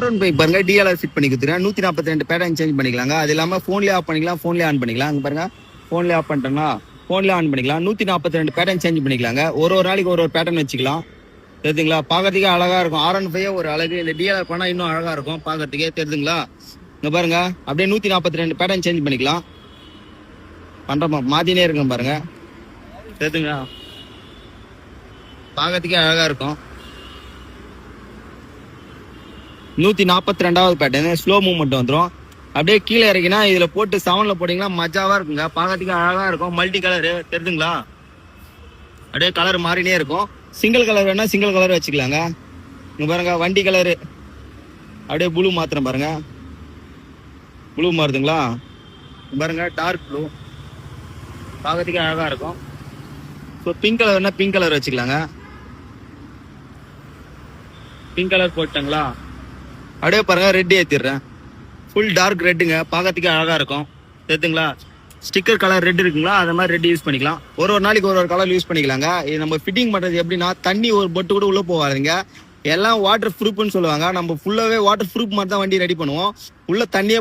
பாருங்க DLR fit பண்ணி கொடுத்துருக்கேன். 142 பேட்டர்ன் சேஞ்ச் பண்ணிக்கலாங்க. அது இல்லாம போன்லயே ஆஃப் பண்ணிக்கலாம், போன்லயே ஆன் பண்ணிக்கலாம். அங்க பாருங்க போன்லயே ஆஃப் பண்ணிட்டோம்னா போன்லயே ஆன் பண்ணிக்கலாம். 142 பேட்டர்ன் சேஞ்ச் பண்ணிக்கலாங்க. ஒரு நாளைக்கு ஒரு பேட்டர்ன் வச்சுக்கலாம். தெரியுதுங்களா? பாக்கிறதுக்கே அழகா இருக்கும். R15 ஒரு அழகு. இந்த டிஎல்ஆர் பண்ணா இன்னும் அழகா இருக்கும் பாக்கிறதுக்கே. தெரியுதுங்களா? இங்க பாருங்க அப்படியே 142 பேட்டர்ன் சேஞ்ச் பண்ணிக்கலாம். பண்றோமா மாத்தினே இருக்கும் பாருங்க. தெரியுதுங்களா? பாக்கிறதுக்கே அழகா இருக்கும். 142வது பேட்டர்ன் ஸ்லோ மூவ்மெண்ட் வந்துடும். அப்படியே கீழே இறக்கினா இதுல போட்டு 7ல போட்டீங்கன்னா மஜாவா இருக்குங்க. பாக்கிறதுக்கு அழகா இருக்கும். Multi colour. தெரியுதுங்களா? அப்படியே கலர் மாறினே இருக்கும். சிங்கிள் கலர் வேணா சிங்கிள் கலர் வச்சுக்கலாங்க. இங்க பாருங்க வண்டி கலரு. அப்படியே ப்ளூ மாத்திரம் பாருங்க. ப்ளூ மாறுதுங்களா? பாருங்க டார்க் ப்ளூ. பாக்கிறதுக்கு அழகா இருக்கும். ஸோ பிங்க் கலர் வேணா பிங்க் கலர் வச்சுக்கலாங்க. பிங்க் கலர் போட்டங்களா? அப்படியே பாருங்க ரெட் ஏத்திடுறேன். ஃபுல் டார்க் ரெட்டுங்க. பாக்கிறதுக்கு அழகா இருக்கும். தெரியுதுங்களா? ஸ்டிக்கர் கலர் ரெட் இருக்குங்களா? அந்த மாதிரி ரெட் யூஸ் பண்ணிக்கலாம். ஒரு நாளைக்கு ஒரு கலர் யூஸ் பண்ணிக்கலாங்க. இது நம்ம ஃபிட்டிங் பண்றது எப்படின்னா தண்ணி ஒரு பொட்டு கூட உள்ள போவாதுங்க. எல்லாம் வாட்டர் ப்ரூஃப்னு சொல்லுவாங்க. நம்ம ஃபுல்லாவே வாட்டர் ப்ரூஃப் மாதிரி தான் வண்டி ரெடி பண்ணுவோம். உள்ள தண்ணியே